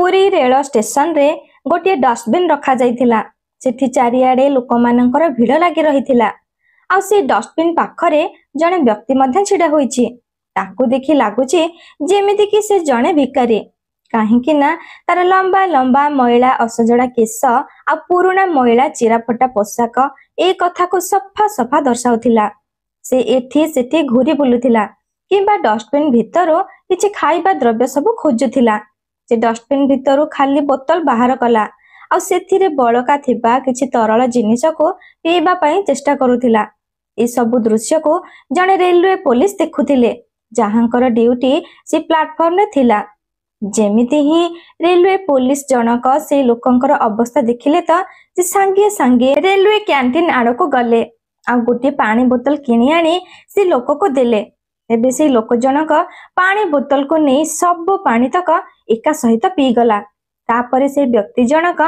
Puri rail station रे गोटे dustbin रखा जाइथिला। सेठी चारिआडे लोकमानंकर भिड़ लागी रहिथिला। आ से डस्टबिन पाखरे जणे व्यक्ति मध्य छिड़ा होईछि। ताकू देखि लागुछि जेमिति कि से जणे भिकारी। काहेकि ना तार लंबा लंबा मैला असजड़ा केस आ पुराना मैला चिराफटा पोशाक ए कथा को सफा सफा दर्शाउथिला। से एठी सेठी घुरी बुलुथिला किंबा डस्टबिन भितरो किछि खाइबा द्रव्य सब खोजुथिला। से डस्टबिन भितरो खाली बोतल बाहर कला आ सेथिरे बळका थिबा किछि तरल जिनिस को पीबा पई चेष्टा करुथिला। ए सब दृश्य को जने रेलवे पुलिस देखुथिले, जहांकर ड्यूटी से प्लेटफॉर्म रे थिला। जेमिति ही रेलवे पुलिस जनक से लोकंकर अवस्था देखिले त से संगे संगे रेलवे कैंटीन आड़ को गले आ गोटे पानी बोतल किनी आनी से लोक को देले। एबे से लोक जनक पानी बोतल को नहीं सब पानी तक एका सहित पी गला। तापरे से व्यक्ति जनक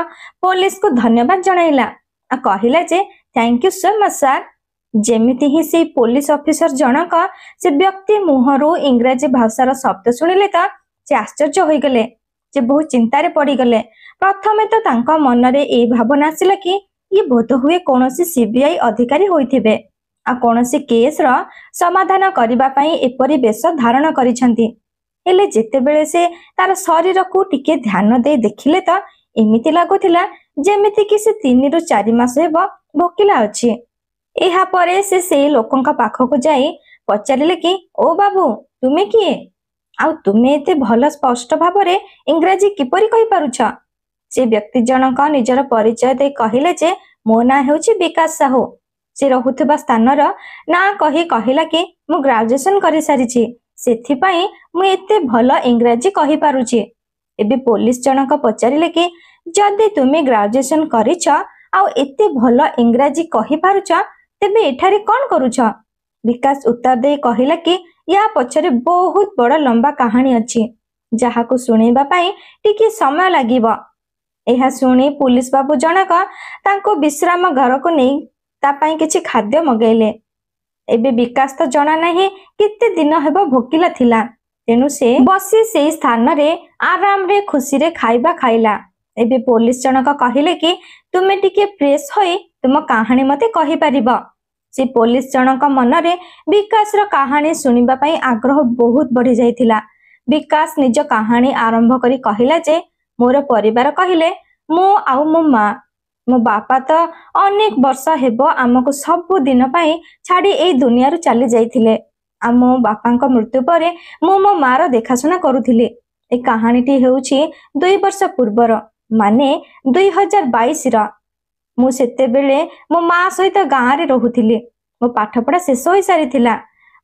पुलिस को धन्यवाद जणाइला आ कहिला जे thank you so much sir. जेमिति ही से पुलिस ऑफिसर जनक से व्यक्ति मुहरु इंग्रजी भाषार शब्द शुणिले त से आश्चर्य होई गले, जे बहुत चिंतारे पड़ी गले। प्रथमे तो तांका मनरे ए भावना आसिला कि ये बोध हुए कोनोसी सीबीआई अधिकारी होइथिबे आ कोनोसी केस रो समाधान करिबा पई एपरि बेश धारण करिसंती। हेले जेतेबेले से तार शरीर को टिके ध्यान दे देखिले त एमिति लागुथिला जेमिति कि से 3 ରୁ 4 मास हेबो भोकिला अछि। एहा परे से लोकंका पाखको जाई पचारिले कि ओ बाबू तुमे किए आ तुमे एते भल स्पष्ट भाबरे इंग्रजी किपरि कहि पारुछ। से व्यक्ति जनक निजर परिचय दे कहिले जे मो ना हेउछि विकास साहू। से रहुथबा स्थानर ना कहि कहिला कि मु ग्रेजुएशन करि सारिछि, सेथि पई मु एते भल इंग्रजी कहि पारुछि। एबे पुलिस जनक पचारिले कि जदि तुमे ग्रेजुएशन करिछ आ एते भल इंग्रजी कहि पारुछ तेबे एठारे कोन करूछ। विकास उत्तर दे कहिला कि या पछरे बहुत बड़ लंबा कहानी अछि, जहा को सुनेबा पई टिके समय लागिबो। एहा सुनी पुलिस बाबू जनक तांको विश्राम घर को नहीं ता पई किछि खाद्य मगैले। एबे विकास तो जणा नहीं किते दिन हेबो भोकिला थिला, तेनु से बसी से स्थान रे आराम रे खुशी रे खाइबा खाइला। एबे पुलिस जनक कहिले कि तुमे टिके फ्रेश होई तुम कहानी मते कहि परिबो। से पुलिस जनक मनरे विकास रो कहानी सुनिबा पई आग्रह बहुत बढ़ी जाइथिला। विकास निज कहानी आरंभ करी कहिला जे मोर परिवार कहिले मु आउ मो मां मो बापा तो अनेक वर्ष हेबो आमको सब दिन पई छाड़ी ए दुनिया रु चली जाइथिले। आ मो बापांक मृत्यु परे मु मो मार देखाशुना करुथिले। ए कहानीटी हेउछि 2 वर्ष पूर्वर माने 2022 रा। मु सेते बेले मो मां सहित गां रे रहुथिले। मो पाठपढ़ा शेष होई सारिथिला।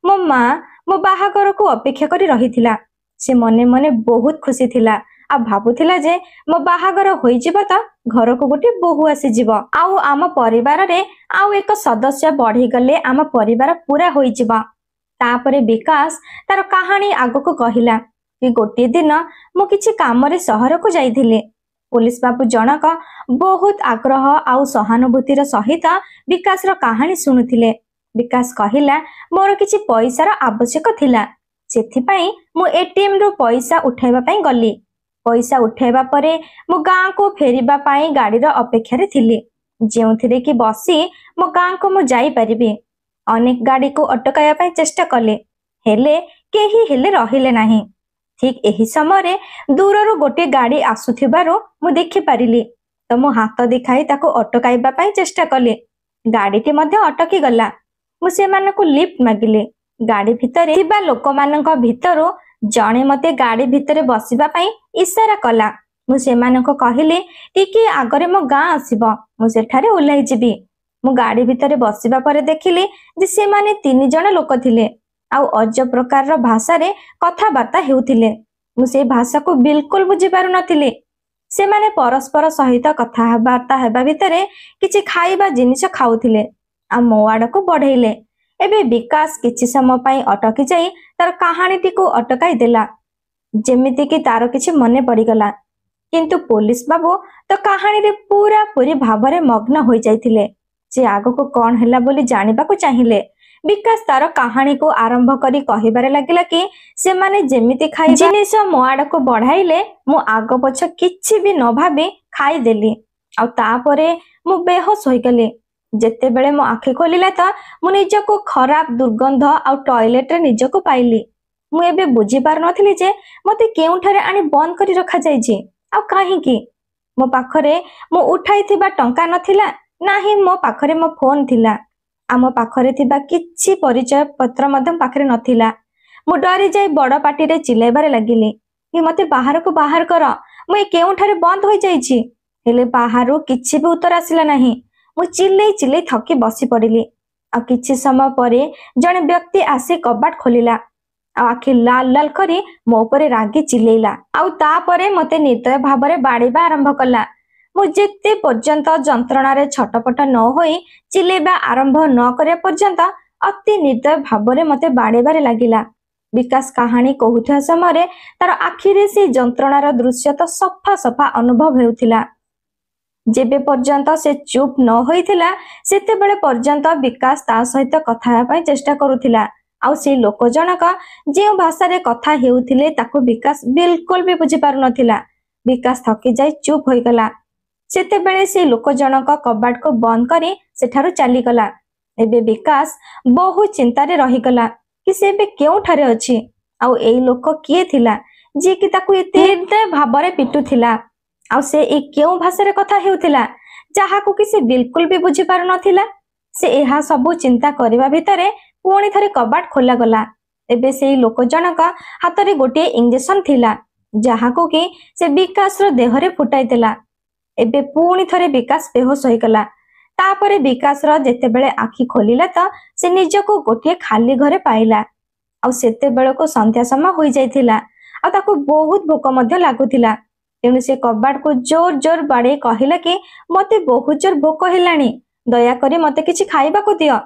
मो मां मो बाहागर को अपेक्षा करी रहिथिला। से मने मने बहुत खुशी थिला आ भाबुथिला जे मो बाहागर होई जिवो त घर को गोटे बहु आसी जिवो आउ आम परिवार रे आउ एक सदस्य बढ़ी गले आम परिवार पूरा होई जिवो। तापरे विकास तार कहानी आगो को कहिला कि गोटे दिन मु किछि काम रे शहर को जाइथिले। पुलिस बाबू जनक बहुत आग्रह आउ सहानुभूतिर सहित विकास रो कहानी सुनुथिले। विकास कहिला मोर किछि पैसार आवश्यक थिला, सेथि पई मु एटीएम रो पैसा उठाइबा पई गली। पैसा उठाइबा परे मु गां को फेरिबा पई गाड़ी रो अपेक्षा रे थिली, जेउथिरे कि बसी मो गां को मु जाई परिबे। अनेक गाड़ी को अटकाया पई चेष्टा कले, हेले केही हेले रहिले नाही। ठीक एही समय रे दूररो गोटे गाड़ी आसुथिबारो मु देखि पारिली, तो मो हाथ देखाई ताको अटकाइबा पई चेष्टा कले। गाड़ीटी मध्ये अटकी गला। मु सेमान को लिफ्ट मागिले। गाड़ी भितरे थिबा लोकमानंक भितरो जणे मते गाड़ी भितरे बसिबा पई इशारा कला। मु सेमान को कहिले टिके आगरे मो गां आसीबो, मु सेठारे ओल्हाई जिबी। मु गाड़ी भितरे बसिबा परे देखिले जे सेमाने 3 जण लोक थिले आउ अजब प्रकार रो भाषा रे कथा बार्ता हेउथिले। मु से भाषा को बिल्कुल बुझी पारु नथिले। सेमाने परस्पर सहित कथा बार्ता हेबा भितरे किछि खाइबा जिनिस खाउथिले आ मो आड़ को बढ़ेइले। एबे विकास किछि समय पई अटकी जाई तार कहानीटी को अटकाई देला, जेमिति कि तार किछि मने पड़ी गला। किंतु पुलिस बाबू तो कहानी रे पूरा पूरी भाबरे मग्न होई जाइथिले। जे आगो को कोन हैला बोली जानिबा को चाहिले, विकास तार कहानी को आरंभ करी कहिबारे लागिला कि से माने जेमिति खाइ जिनिस मो आड़ को बढ़ाइले मु आग पछ किछि भी न भाबी खाई देली आ तापरे मु बेहोश होई गली। जेते बेले मो आखि खोलिला त मु निजको खराब दुर्गंध आ टॉयलेट रे निजको पाइली। मु एबे बुझी पार नथिली जे मते केउठारे आनी बंद करी रखा जाई छी आ काहे की मो पाखरे मु उठाइथिबा टंका नथिला नाही मो पाखरे मो फोन थिला आम पाखरे थिबा किछि परिचय पत्र मध्य पाखरे नथिला। मु डरी जाई बड़ पार्टी रे चिल्लाइबारे लागिली कि मते बाहर को बाहर कर मु केउठारे बंद होई जाई छी। हेले बाहरु किछि भी उत्तर आसिला नाही। मु चिल्लै चिल्लै थकी बसी पड़िली। आ किछि समय परे जने व्यक्ति आसी कबाट खोलिला आ आखि लाल लाल करी मो उपरे रागी चिल्लैला आ तापरे मते निर्दय भाबरे बाड़ीबा आरंभ कला। मु जेते पर्यंत जंत्रणा रे छटपट न होई चिल्लैबा आरंभ न करे पर्यंत अति निर्दय भाबरे मते बाड़ीबारे लागिला। विकास कहानी कहूथिया समय तार आखिरे से जंत्रणार दृश्य तो सफा सफा अनुभव हेउथिला। जेबे पर्यंत से चुप न होइथिला सेते बेले पर्यंत विकास ता सहित कथा पई चेष्टा करूथिला। आउ से लोक जनक जे भाषा रे कथा हेउथिले ताको विकास बिल्कुल भी बुझी पारु नथिला। विकास थकी जाई चुप होई गला। सेते बेले से लोक जनक कबाट को बंद करी सेठारु चाली गला। एबे विकास बहु चिंता रे रही गला कि से बे केउ ठारे अछि आउ एई लोक किए थिला जे कि ताकू एते निर्दय भाबरे पिटुथिला आउ से ए केउ भाषा रे कथा हेउथिला जहा को कि से बिल्कुल भी बुझी पारु नथिला। से एहा सबु चिंता करिबा भितरे पुणी थरे कबाट खोला गला। एबे सेई लोक जनक हातरे गोटे इंजेक्शन थिला जहा को कि से विकास रो देह रे फुटाई देला। एबे पुणी थरे विकास बेहोश होई गला। तापरे विकास रो जेते बेले आखि खोलिला त से निजको गोटे खाली घरे पाइला आउ सेते बेले को संध्या समय होई जाइथिला आ ताको बहुत भोक मध्य लागुथिला। तेणु से कबाट को जोर जोर बाड़े कहिला कि मते बहुत जोर भोक हेलानी दया करी मते किछि खाइबा को दियो।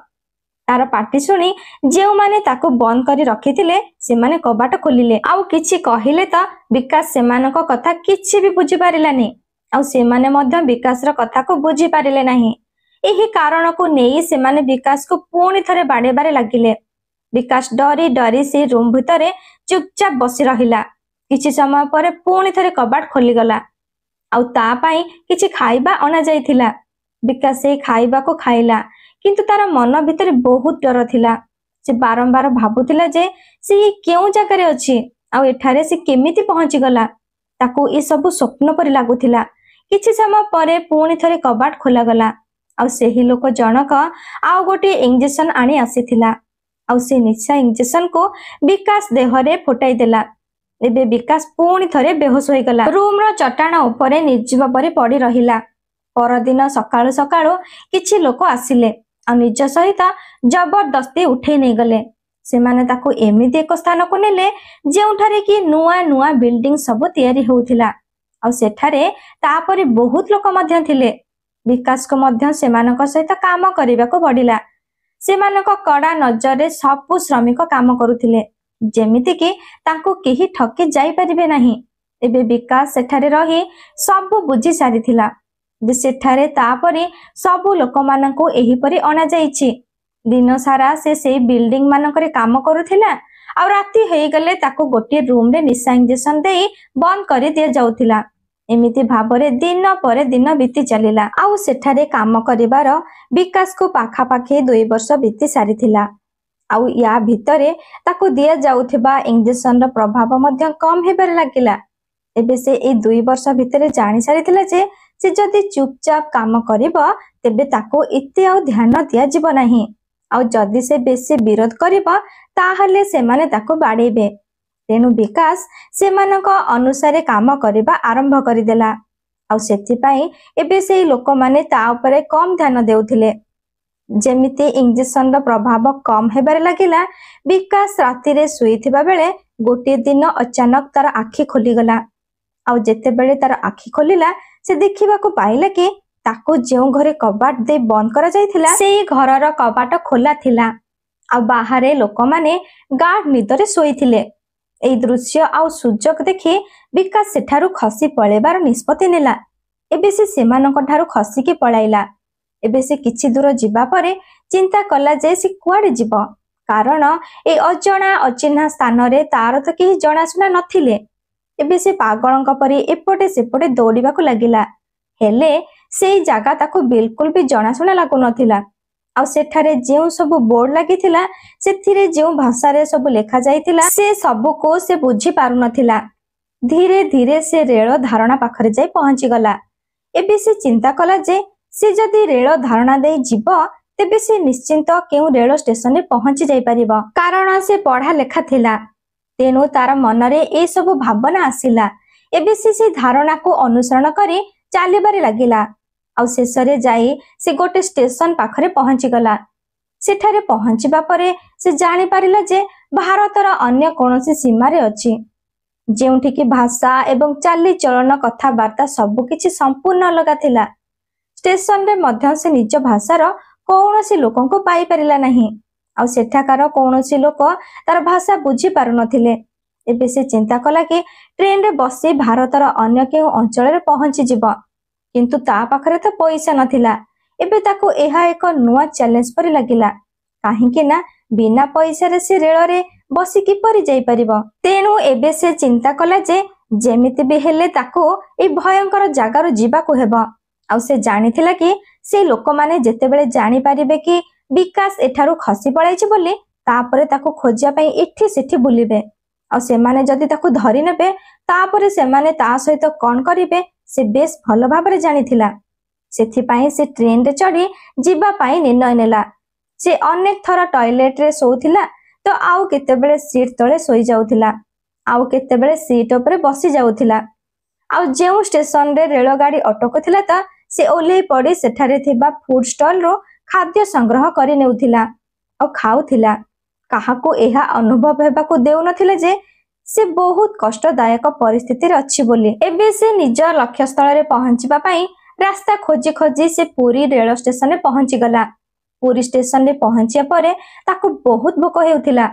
तार पार्टी सुनी जेउ माने ताको बंद करी रखिथिले से माने कबाट खोलिले आउ किछि कहिले त विकास सेमानक कथा किछि भी बुझी पारिलानी आउ से माने मध्य विकास रो कथा को बुझी पारिले नाही। एही कारण को नेई से माने विकास को पुणी थरे बाड़ेबारे लागिले। विकास डरी डरी से रूम भितरे चुपचाप बसी रहिला। किछि समय परे पुणी थरे कबाट खोली गला आउ ता पई किछि खाइबा अना जाइथिला। विकास से खाइबा को खाइला किंतु तार मन भितरे बहुत डर थिला। से बारंबार भाबुथिला जे से केउ जगह रे अछि आउ एठारे से केमिति पहुंची गला। ताकू ए सब स्वप्न परि लागुथिला। किछि समय परे पुणी थरे कबाट खोला गला आउ सेही लोक जनक आउ गोटे इंजेक्शन आनी आसीथिला आउ से निशा इंजेक्शन को विकास देह रे फुटाई देला। एबे विकास पुणी थरे बेहोश होई गला। रूम रो चटाण उपरे निर्जीव परि पड़ी रहिला। परदिन सकाळु सकाळु किछि लोक आसिले आ निज सहित जबरदस्ती उठे नै गले। सेमाने ताको एमिति एक स्थान को नेले जेउठारे कि नुआ नुआ बिल्डिंग सब तयारी होउथिला आ सेठारे तापरे बहुत लोक मध्य थिले। विकास को मध्य सेमानक सहित काम करिबा को पड़िला। सेमानक कड़ा नजर रे सब श्रमिक काम करुथिले जेमिति कि ताको केही ठकी जाई परिबे नाही। एबे विकास सेठारे रही सब बुझी सारिथिला जे सेठारे तापरे सब लोक माननको एही परि अना जाईछि। दिन सारा से बिल्डिंग मानकरे काम करुथिला आ राती हेई गले ताको गोटे रूम रे निशा इंजेक्शन देई बंद करि दिया जाउथिला। एमिति भाबरे दिन परे दिन बीती चलिला आउ सेठारे काम करिबार विकास को पाखा पाखे 2 वर्ष बीती सारिथिला। आउ या भितरे ताको दिया जाउथिबा इंजेक्शन रो प्रभाव मध्य कम हेबार लागिला। एबे से ए 2 वर्ष भितरे जानि सारिथिला जे से जदि चुपचाप काम करिबो तेबे ताको एते आउ ध्यान दिया जिवो नाही आउ जदि से बेसी विरोध करिबो ताहले से माने ताको बाडीबे। तेनु विकास सेमानक अनुसारे काम करिबा आरंभ करिदेला आउ सेति पई एबे से लोक माने ता उपरे कम ध्यान देउथिले। जेमिति इंजेक्शन रो प्रभाव कम हेबार लागिला विकास राति रे सुईथिबा बेले गोटे दिन अचानक तार आखि खोली गला आउ जेते बेले तार आखि खोलिला से देखिबा को पाइला कि ताको जेउ घरे कबाट दे बंद करा जाइथिला सेई घरर कबाट खोला थिला आ बाहरे लोक माने गार्ड निदरे सोईथिले। एई दृश्य आउ सुजोग देखि विकास सेठारु खसी पळेबार निष्पत्ति नेला। एबे से सेमानक ठारु खसी की पळाइला। एबे से किछि दूर जिबा परे ଚିନ୍ତା କଲା ଯେ ସେ କୁଆଡେ ଯିବ, କାରଣ ଏ ଅଜଣା ଅଚିହ୍ନା ସ୍ଥାନରେ ତାର ତ କେହି ଜଣାଶୁଣା ନଥିଲେ। ଏବେ ସେ ପାଗଳଙ୍କ ପରି ଏପଟେ ସେପଟେ ଦୌଡ଼ିବାକୁ ଲାଗିଲା। ହେଲେ ସେଇ ଜାଗା ତାକୁ ବିଲକୁଲ ବି ଜଣାଶୁଣା ଲାଗୁନଥିଲା। ଆଉ ସେଠାରେ ଯେଉଁ ସବୁ ବୋର୍ଡ ଲାଗିଥିଲା, ସେଥିରେ ଯେଉଁ ଭାଷାରେ ସବୁ ଲେଖାଯାଇଥିଲା, ସେ ସବୁକୁ ସେ ବୁଝି ପାରୁନଥିଲା। ଧୀରେ ଧୀରେ ସେ ରେଳ ଧାରଣା ପାଖରେ ଯାଇ ପହଞ୍ଚିଗଲା। ଏବେ ସେ ଚିନ୍ତା କଲା ଯେ ସେ ଯଦି ରେଳ ଧାରଣା ଦେଇ ଯିବ, ତେବେ ସେ ନିଶ୍ଚିନ୍ତ କେଉଁ ରେଳ ଷ୍ଟେସନରେ ପହଞ୍ଚି ଯାଇପାରିବ, କାରଣ ସେ ପଢା ଲେଖା ଥିଲା। ତେଣୁ ତାର ମନରେ ଏସବୁ ଭାବନା ଆସିଲା। ଏବେ ସେ ଧାରଣାକୁ ଅନୁସରଣ କରି ଚାଲିବାରେ ଲାଗିଲା। ଆଉ ଶେଷରେ ଯାଇ ସେ ଗୋଟେ ଷ୍ଟେସନ ପାଖରେ ପହଞ୍ଚିଗଲା। ସେଠାରେ ପହଞ୍ଚିବା ପରେ ସେ ଜାଣିପାରିଲା ଯେ ଭାରତର ଅନ୍ୟ କୌଣସି ସୀମାରେ ଅଛି, ଯେଉଁଠିକି ଭାଷା ଏବଂ ଚାଲିଚଳନ କଥାବାର୍ତ୍ତା ସବୁକିଛି ସମ୍ପୂର୍ଣ୍ଣ ଅଲଗା ଥିଲା। ଷ୍ଟେସନରେ ମଧ୍ୟ ସେ ନିଜ ଭାଷାର କୌଣସି ଲୋକଙ୍କୁ ପାଇପାରିଲା ନାହିଁ। ଆଉ ସେଠାକାର କୌଣସି ଲୋକ ତାର ଭାଷା ବୁଝି ପାରୁନଥିଲେ। ଏବେ ସେ ଚିନ୍ତା କଲା କି ଟ୍ରେନରେ ବସି ଭାରତର ଅନ୍ୟ କେଉଁ ଅଞ୍ଚଳରେ ପହଞ୍ଚିଯିବ, କିନ୍ତୁ ତା ପାଖରେ ତ ପଇସା ନଥିଲା। ଏବେ ତାକୁ ଏହା ଏକ ନୂଆ ଚ୍ୟାଲେଞ୍ଜ ପରି ଲାଗିଲା, କାହିଁକି ନା ବିନା ପଇସାରେ ସେ ରେଳରେ ବସି କିପରି ଯାଇପାରିବ। ତେଣୁ ଏବେ ସେ ଚିନ୍ତା କଲା ଯେ ଯେମିତି ବି ହେଲେ ତାକୁ এই ଭୟଙ୍କର ଜାଗାରୁ ଯିବାକୁ ହେବ। ଆଉ ସେ ଜାଣିଥିଲା କି ସେ ଲୋକମାନେ ଯେତେବେଳେ ଜାଣିପାରିବେ କି ବିକାଶ ଏଠାରୁ ଖସି ପଳାଇଛି ବୋଲି, ତାପରେ ତାକୁ ଖୋଜିବା ପାଇଁ ଏଠି ସେଠି ବୁଲିବେ। ଆଉ ସେମାନେ ଯଦି ତାକୁ ଧରି ନେବେ, ତାପରେ ସେମାନେ ତା ସହିତ କଣ କରିବେ ସେ ବେଶ ଭଲ ଭାବରେ ଜାଣିଥିଲା। ସେଥିପାଇଁ ସେ ଟ୍ରେନରେ ଚଢି ଯିବା ପାଇଁ ନିର୍ଣ୍ଣୟ ନେଲା। ସେ ଅନେକ ଥର ଟଏଲେଟରେ ଶୋଉଥିଲା, ତ ଆଉ କେତେବେଳେ ସିଟ ତଳେ ଶୋଇ ଯାଉଥିଲା, ଆଉ କେତେବେଳେ ସିଟ ଉପରେ ବସି ଯାଉଥିଲା। ଆଉ ଯେଉଁ ଷ୍ଟେସନରେ ରେଳଗାଡି ଅଟକୁଥିଲା ତ ସେ ଓହ୍ଲେଇ ପଡି ସେଠାରେ ଥିବା ଫୁଡ ଷ୍ଟଲରୁ ଖାଦ୍ୟ ସଂଗ୍ରହ କରି ନେଉଥିଲା ଆଉ ଖାଉଥିଲା। କାହାକୁ ଏହା ଅନୁଭବ ହେବାକୁ ଦେଉନଥିଲା ଯେ ସେ ବହୁତ କଷ୍ଟଦାୟକ ପରିସ୍ଥିତିରେ ଅଛି ବୋଲି। ଏବେ ସେ ନିଜ ଲକ୍ଷ୍ୟସ୍ଥଳରେ ପହଞ୍ଚିବା ପାଇଁ ରାସ୍ତା ଖୋଜି ଖୋଜି ସେ ପୁରୀ ରେଳ ଷ୍ଟେସନରେ ପହଞ୍ଚିଗଲା। ପୁରୀ ଷ୍ଟେସନରେ ପହଞ୍ଚିବା ପରେ ତାକୁ ବହୁତ ଭୋକ ହେଉଥିଲା।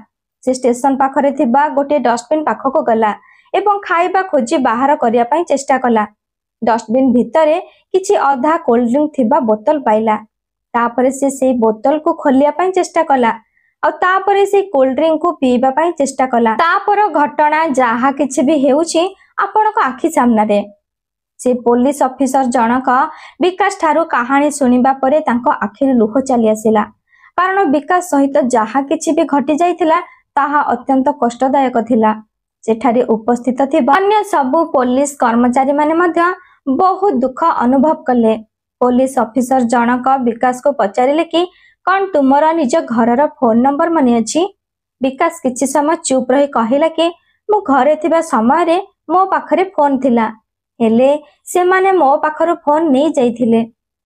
ସେ ଷ୍ଟେସନ ପାଖରେ ଥିବା ଗୋଟିଏ ଡଷ୍ଟବିନ୍ ପାଖକୁ ଗଲା ଏବଂ ଖାଇବା ଖୋଜି ବାହାର କରିବା ପାଇଁ ଚେଷ୍ଟା କଲା। ଡଷ୍ଟବିନ୍ ଭିତରେ କିଛି ଅଧା କୋଲ୍ଡଡ୍ରିଙ୍କ ଥିବା ବୋତଲ ପାଇଲା। ତାପରେ ସେ ସେଇ ବୋତଲକୁ ଖୋଲିବା ପାଇଁ ଚେଷ୍ଟା କଲା, ଆଉ ତାପରେ ସେଇ କୋଲ୍ଡଡ୍ରିଙ୍କକୁ ପିଇବା ପାଇଁ ଚେଷ୍ଟା କଲା। ତାପର ଘଟଣା ଯାହା କିଛି ବି ହେଉଛି ଆପଣଙ୍କ ଆଖି ସାମ୍ନାରେ। ସେ ପୋଲିସ ଅଫିସର ଜଣକ ବିକାଶ ଠାରୁ କାହାଣୀ ଶୁଣିବା ପରେ ତାଙ୍କ ଆଖିରେ ଲୁହ ଚାଲି ଆସିଲା, କାରଣ ବିକାଶ ସହିତ ଯାହା କିଛି ବି ଘଟି ଯାଇଥିଲା ତାହା ଅତ୍ୟନ୍ତ କଷ୍ଟଦାୟକ ଥିଲା। ସେଠାରେ ଉପସ୍ଥିତ ଥିବା ଅନ୍ୟ ସବୁ ପୋଲିସ କର୍ମଚାରୀ ମାନେ ମଧ୍ୟ ବହୁତ ଦୁଃଖ ଅନୁଭବ କଲେ। ପୋଲିସ ଅଫିସର ଜଣକ ବିକାଶକୁ ପଚାରିଲେ କି କଣ ତୁମର ନିଜ ଘରର ଫୋନ ନମ୍ବର ମନେ ଅଛି? ବିକାଶ କିଛି ସମୟ ଚୁପ ରହି କହିଲା କି ମୁଁ ଘରେ ଥିବା ସମୟରେ ମୋ ପାଖରେ ଫୋନ ଥିଲା, ହେଲେ ସେମାନେ ମୋ ପାଖରୁ ଫୋନ ନେଇ ଯାଇଥିଲେ।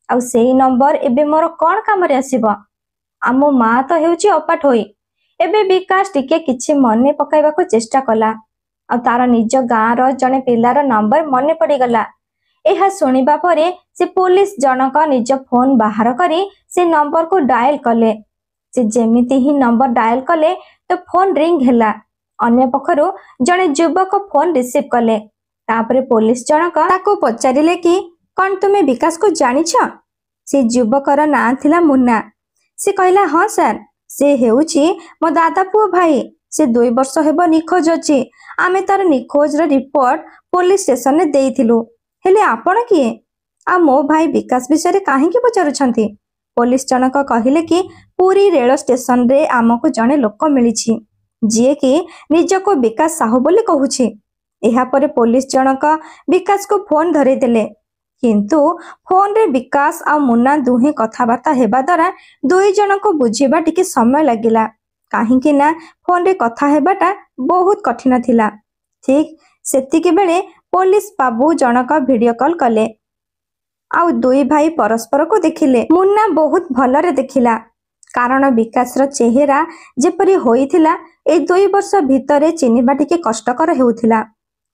ଆଉ ସେଇ ନମ୍ବର ଏବେ ମୋର କଣ କାମରେ ଆସିବ? ଆମ ମା ତ ହେଉଛି ଅପାଠୋଇ। ଏବେ ବିକାଶ ଟିକେ କିଛି ମନେ ପକାଇବାକୁ ଚେଷ୍ଟା କଲା, ଆଉ ତାର ନିଜ ଗାଁର ଜଣେ ପିଲାର ନମ୍ବର ମନେ ପଡିଗଲା। ଏହା ଶୁଣିବା ପରେ ସେ ପୋଲିସ ଜଣକ ନିଜ ଫୋନ ବାହାର କରି ସେ ନମ୍ବରକୁ ଡାଏଲ କଲେ। ସେ ଯେମିତି ହିଁ ନମ୍ବର ଡାଏଲ କଲେ ତ ଫୋନ ରିଙ୍ଗ ହେଲା। ଅନ୍ୟ ପକ୍ଷରୁ ଜଣେ ଯୁବକ ଫୋନ ରିସିଭ କଲେ। ତାପରେ ପୋଲିସ ଜଣକ ତାକୁ ପଚାରିଲେ କି କଣ ତୁମେ ବିକାଶକୁ ଜାଣିଛ? ସେ ଯୁବକର ନାଁ ଥିଲା ମୁନ୍ନା। ସେ କହିଲା ହଁ ସାର୍, ସେ ହେଉଛି ମୋ ଦାଦା ପୁଅ ଭାଇ। ସେ 2 ବର୍ଷ ହେବ ନିଖୋଜ ଅଛି। ଆମେ ତାର ନିଖୋଜର ରିପୋର୍ଟ ପୋଲିସ ଷ୍ଟେସନରେ ଦେଇଥିଲୁ। ହେଲେ ଆପଣ କିଏ? ଆଉ ମୋ ଭାଇ ବିକାଶ ବିଷୟରେ କାହିଁକି ପଚାରୁଛନ୍ତି? ପୋଲିସ ଜଣକ କହିଲେ କି ପୁରୀ ରେଳ ଷ୍ଟେସନରେ ଆମକୁ ଜଣେ ଲୋକ ମିଳିଛି, ଯିଏକି ନିଜକୁ ବିକାଶ ସାହୁ ବୋଲି କହୁଛି। ଏହାପରେ ପୋଲିସ ଜଣକ ବିକାଶକୁ ଫୋନ ଧରେଇଦେଲେ, କିନ୍ତୁ ଫୋନରେ ବିକାଶ ଆଉ ମୁନ୍ନା ଦୁହେଁ କଥାବାର୍ତ୍ତା ହେବା ଦ୍ୱାରା 2 ଜଣଙ୍କୁ ବୁଝିବା ଟିକେ ସମୟ ଲାଗିଲା, କାହିଁକି ନା ଫୋନରେ କଥା ହେବାଟା ବହୁତ କଠିନ ଥିଲା। ଠିକ ସେତିକି ବେଳେ ପୋଲିସ ବାବୁ ଜଣକ ଭିଡିଓ କଲ କଲେ, ଆଉ 2 ଭାଇ ପରସ୍ପରକୁ ଦେଖିଲେ। ମୁନ୍ନା ବହୁତ ଭଲରେ ଦେଖିଲା, କାରଣ ବିକାଶର ଚେହେରା ଯେପରି ହୋଇଥିଲା ଏଇ 2 ବର୍ଷ ଭିତରେ ଚିହ୍ନିବା ଟିକେ କଷ୍ଟକର ହେଉଥିଲା,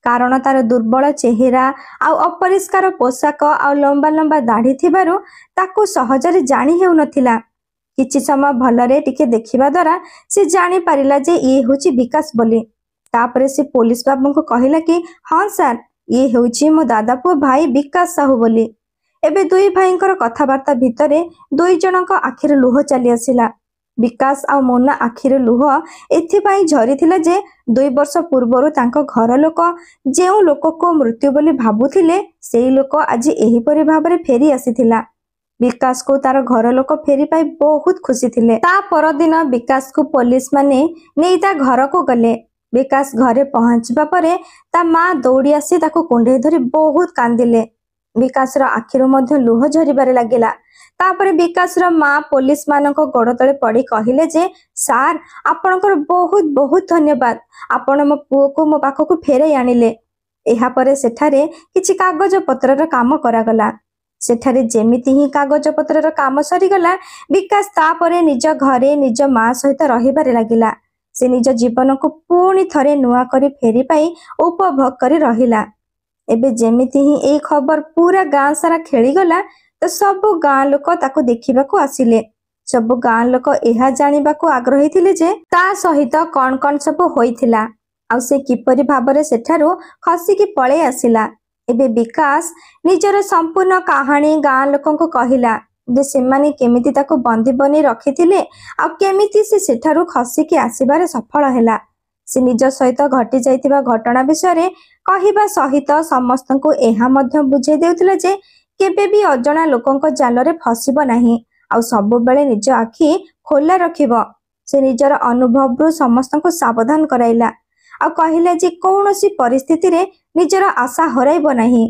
କାରଣ ତାର ଦୁର୍ବଳ ଚେହେରା ଆଉ ଅପରିଷ୍କାର ପୋଷାକ ଆଉ ଲମ୍ବା ଲମ୍ବା ଦାଢି ଥିବାରୁ ତାକୁ ସହଜରେ ଜାଣି ହେଉନଥିଲା। କିଛି ସମୟ ଭଲରେ ଟିକେ ଦେଖିବା ଦ୍ୱାରା ସେ ଜାଣିପାରିଲା ଯେ ଇଏ ହେଉଛି ବିକାଶ ବୋଲି। ତାପରେ ସେ ପୋଲିସ ବାବୁଙ୍କୁ କହିଲା କି ହଁ ସାର୍, ଇଏ ହେଉଛି ମୋ ଦାଦା ପୁଅ ଭାଇ ବିକାଶ ସାହୁ ବୋଲି। ଏବେ ଦୁଇ ଭାଇଙ୍କର କଥାବାର୍ତ୍ତା ଭିତରେ ଦୁଇ ଜଣଙ୍କ ଆଖିରେ ଲୁହ ଚାଲି ଆସିଲା। ବିକାଶ ଆଉ ମୋନା ଆଖିରେ ଲୁହ ଏଥିପାଇଁ ଝରିଥିଲା ଯେ 2 ବର୍ଷ ପୂର୍ବରୁ ତାଙ୍କ ଘର ଲୋକ ଯେଉଁ ଲୋକକୁ ମୃତ୍ୟୁ ବୋଲି ଭାବୁଥିଲେ ସେଇ ଲୋକ ଆଜି ଏହିପରି ଭାବରେ ଫେରି ଆସିଥିଲା। ବିକାଶକୁ ତାର ଘର ଲୋକ ଫେରି ପାଇ ବହୁତ ଖୁସି ଥିଲେ। ତା ପରଦିନ ବିକାଶକୁ ପୋଲିସ ମାନେ ନେଇ ତା ଘରକୁ ଗଲେ। ବିକାଶ ଘରେ ପହଞ୍ଚିବା ପରେ ତା ମା ଦୌଡ଼ି ଆସି ତାକୁ କୁଣ୍ଢେଇ ଧରି ବହୁତ କାନ୍ଦିଲେ। ବିକାଶର ଆଖିରୁ ମଧ୍ୟ ଲୁହ ଝରିବାରେ ଲାଗିଲା। ତାପରେ ବିକାଶର ମା ପୋଲିସ ମାନଙ୍କ ଗୋଡ଼ ତଳେ ପଡ଼ି କହିଲେ ଯେ ସାର୍ ଆପଣଙ୍କର ବହୁତ ବହୁତ ଧନ୍ୟବାଦ, ଆପଣ ମୋ ପୁଅକୁ ମୋ ପାଖକୁ ଫେରାଇ ଆଣିଲେ। ଏହାପରେ ସେଠାରେ କିଛି କାଗଜପତ୍ରର କାମ କରାଗଲା। ସେଠାରେ ଯେମିତି ହିଁ କାଗଜପତ୍ରର କାମ ସରିଗଲା, ବିକାଶ ତାପରେ ନିଜ ଘରେ ନିଜ ମା ସହିତ ରହିବାରେ ଲାଗିଲା। ସେ ନିଜ ଜୀବନକୁ ପୁଣି ଥରେ ନୂଆ କରି ଫେରି ପାଇ ଉପଭୋଗ କରି ରହିଲା। ଏବେ ଯେମିତି ହିଁ ଏଇ ଖବର ପୁରା ଗାଁ ସାରା ଖେଳିଗଲା ତ ସବୁ ଗାଁ ଲୋକ ତାକୁ ଦେଖିବାକୁ ଆସିଲେ। ସବୁ ଗାଁ ଲୋକ ଏହା ଜାଣିବାକୁ ଆଗ୍ରହୀ ଥିଲେ ଯେ ତା ସହିତ କଣ କଣ ସବୁ ହୋଇଥିଲା ଆଉ ସେ କିପରି ଭାବରେ ସେଠାରୁ ଖସିକି ପଳେଇ ଆସିଲା। ଏବେ ବିକାଶ ନିଜର ସମ୍ପୂର୍ଣ୍ଣ କାହାଣୀ ଗାଁ ଲୋକଙ୍କୁ କହିଲା ଯେ ସେମାନେ କେମିତି ତାକୁ ବନ୍ଦୀ ବନେଇ ରଖିଥିଲେ ଆଉ କେମିତି ସେ ସେଠାରୁ ଖସିକି ଆସିବାରେ ସଫଳ ହେଲା। ସେ ନିଜ ସହିତ ଘଟି ଯାଇଥିବା ଘଟଣା ବିଷୟରେ କହିବା ସହିତ ସମସ୍ତଙ୍କୁ ଏହା ମଧ୍ୟ ବୁଝାଇ ଦେଉଥିଲା ଯେ କେବେ ବି ଅଜଣା ଲୋକଙ୍କ ଜାଲରେ ଫସିବ ନାହିଁ ଆଉ ସବୁବେଳେ ନିଜ ଆଖି ଖୋଲା ରଖିବ। ସେ ନିଜର ଅନୁଭବରୁ ସମସ୍ତଙ୍କୁ ସାବଧାନ କରାଇଲା ଆଉ କହିଲା ଯେ କୌଣସି ପରିସ୍ଥିତିରେ ନିଜର ଆଶା ହରାଇବ ନାହିଁ।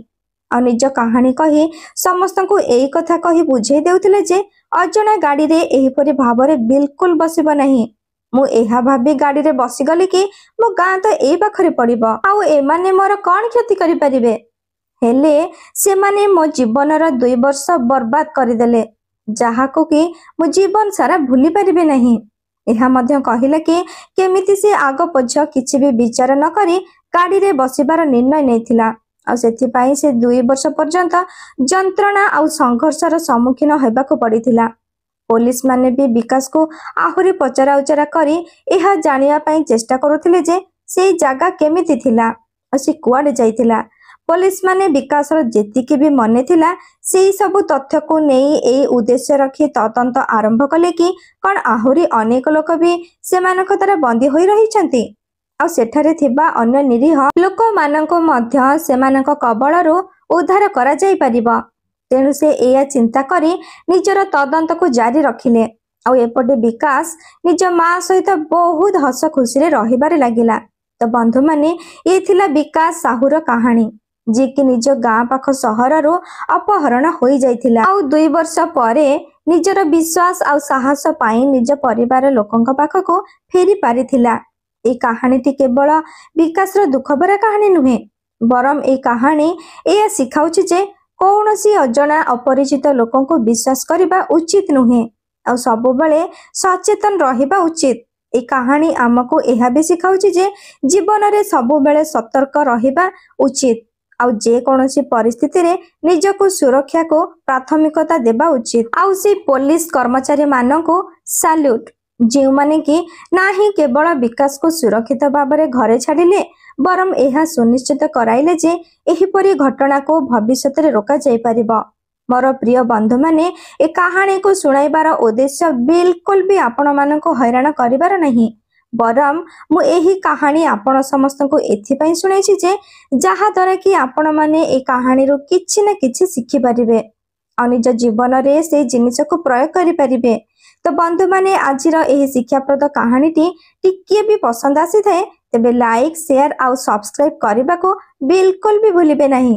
ଆଉ ନିଜ କାହାଣୀ କହି ସମସ୍ତଙ୍କୁ ଏଇ କଥା କହି ବୁଝାଇ ଦେଉଥିଲେ ଯେ ଅଜଣା ଗାଡ଼ିରେ ଏହିପରି ଭାବରେ ବିଲକୁଲ ବସିବ ନାହିଁ। ମୁଁ ଏହା ଭାବି ଗାଡ଼ିରେ ବସିଗଲି କି ମୋ ଗାଁ ତ ଏଇ ପାଖରେ ପଡ଼ିବ ଆଉ ଏମାନେ ମୋର କଣ କ୍ଷତି କରିପାରିବେ, ହେଲେ ସେମାନେ ମୋ ଜୀବନର 2 ବର୍ଷ ବର୍ବାଦ କରିଦେଲେ, ଯାହାକୁ କି ମୁଁ ଜୀବନ ସାରା ଭୁଲି ପାରିବି ନାହିଁ। ଏହା ମଧ୍ୟ କହିଲା କି କେମିତି ସେ ଆଗ ପଛ କିଛି ବି ବିଚାର ନ କରି ଗାଡ଼ିରେ ବସିବାର ନିର୍ଣ୍ଣୟ ନେଇଥିଲା ଆଉ ସେଥିପାଇଁ ସେ 2 ବର୍ଷ ପର୍ଯ୍ୟନ୍ତ ଯନ୍ତ୍ରଣା ଆଉ ସଂଘର୍ଷର ସମ୍ମୁଖୀନ ହେବାକୁ ପଡ଼ିଥିଲା। ପୋଲିସ ମାନେ ବି ବିକାଶକୁ ଆହୁରି ପଚରାଉଚରା କରି ଏହା ଜାଣିବା ପାଇଁ ଚେଷ୍ଟା କରୁଥିଲେ ଯେ ସେଇ ଜାଗା କେମିତି ଥିଲା ଆଉ ସେ କୁଆଡ଼େ ଯାଇଥିଲା। ପୋଲିସ ମାନେ ବିକାଶର ଯେତିକି ବି ମନେ ଥିଲା ସେଇ ସବୁ ତଥ୍ୟକୁ ନେଇ ଏଇ ଉଦ୍ଦେଶ୍ୟ ରଖି ତଦନ୍ତ ଆରମ୍ଭ କଲେ କି କଣ ଆହୁରି ଅନେକ ଲୋକ ବି ସେମାନଙ୍କ ଦ୍ୱାରା ବନ୍ଦୀ ହୋଇ ରହିଛନ୍ତି ଆଉ ସେଠାରେ ଥିବା ଅନ୍ୟ ନିରୀହ ଲୋକମାନଙ୍କୁ ମଧ୍ୟ ସେମାନଙ୍କ କବଳରୁ ଉଦ୍ଧାର କରାଯାଇପାରିବ। ତେଣୁ ସେ ଏଇଆ ଚିନ୍ତା କରି ନିଜର ତଦନ୍ତକୁ ଜାରି ରଖିଲେ ଆଉ ଏପଟେ ବିକାଶ ନିଜ ମା ସହିତ ବହୁତ ହସ ଖୁସିରେ ରହିବାରେ ଲାଗିଲା। ତ ବନ୍ଧୁମାନେ, ଏ ଥିଲା ବିକାଶ ସାହୁର କାହାଣୀ, ଯିଏକି ନିଜ ଗାଁ ପାଖ ସହରରୁ ଅପହରଣ ହୋଇଯାଇଥିଲା ଆଉ 2 ବର୍ଷ ପରେ ନିଜର ବିଶ୍ୱାସ ଆଉ ସାହସ ପାଇଁ ନିଜ ପରିବାର ଲୋକଙ୍କ ପାଖକୁ ଫେରି ପାରିଥିଲା। এই କାହାଣୀଟି କେବଳ ବିକାଶର ଦୁଃଖଭରା କାହାଣୀ ନୁହେଁ, ବରଂ ଏହି କାହାଣୀ ଏହା ଶିଖାଉଛି ଯେ କୌଣସି ଅଜଣା ଅପରିଚିତ ଲୋକଙ୍କୁ ବିଶ୍ୱାସ କରିବା ଉଚିତ ନୁହେଁ ଆଉ ସବୁବେଳେ ସଚେତନ ରହିବା ଉଚିତ। এই କାହାଣୀ ଆମକୁ ଏହା ବି ଶିଖାଉଛି ଯେ ଜୀବନରେ ସବୁବେଳେ ସତର୍କ ରହିବା ଉଚିତ ଆଉ ଯେକୌଣସି ପରିସ୍ଥିତିରେ ନିଜକୁ ସୁରକ୍ଷାକୁ ପ୍ରାଥମିକତା ଦେବା ଉଚିତ। ଆଉ ସେ ପୋଲିସ କର୍ମଚାରୀ ମାନଙ୍କୁ ସାଲ୍ୟୁଟ, ଯେଉଁମାନେ କି ନାହିଁ କେବଳ ବିକାଶକୁ ସୁରକ୍ଷିତ ଭାବରେ ଘରେ ଛାଡ଼ିଲେ ବରଂ ଏହା ସୁନିଶ୍ଚିତ କରାଇଲେ ଯେ ଏହିପରି ଘଟଣାକୁ ଭବିଷ୍ୟତରେ ରୋକାଯାଇପାରିବ। ମୋର ପ୍ରିୟ ବନ୍ଧୁମାନେ, ଏ କାହାଣୀକୁ ଶୁଣାଇବାର ଉଦ୍ଦେଶ୍ୟ ବିଲକୁଲ ବି ଆପଣମାନଙ୍କୁ ହଇରାଣ କରିବାର ନାହିଁ, ବରଂ ମୁଁ ଏହି କାହାଣୀ ଆପଣ ସମସ୍ତଙ୍କୁ ଏଥିପାଇଁ ଶୁଣାଇଛି ଯେ ଯାହାଦ୍ୱାରା କି ଆପଣମାନେ ଏ କାହାଣୀରୁ କିଛି ନା କିଛି ଶିଖିପାରିବେ ଆଉ ନିଜ ଜୀବନରେ ସେଇ ଜିନିଷକୁ ପ୍ରୟୋଗ କରିପାରିବେ। ତ ବନ୍ଧୁମାନେ, ଆଜିର ଏହି ଶିକ୍ଷାପ୍ରଦ କାହାଣୀଟି ଟିକିଏ ବି ପସନ୍ଦ ଆସିଥାଏ ତେବେ ଲାଇକ୍, ସେୟାର ଆଉ ସବସ୍କ୍ରାଇବ କରିବାକୁ ବିଲକୁଲ ବି ଭୁଲିବେ ନାହିଁ।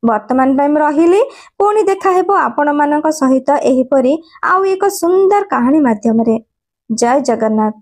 ବର୍ତ୍ତମାନ ପାଇଁ ମୁଁ ରହିଲି, ପୁଣି ଦେଖା ହେବ ଆପଣମାନଙ୍କ ସହିତ ଏହିପରି ଆଉ ଏକ ସୁନ୍ଦର କାହାଣୀ ମାଧ୍ୟମରେ। ଜୟ ଜଗନ୍ନାଥ।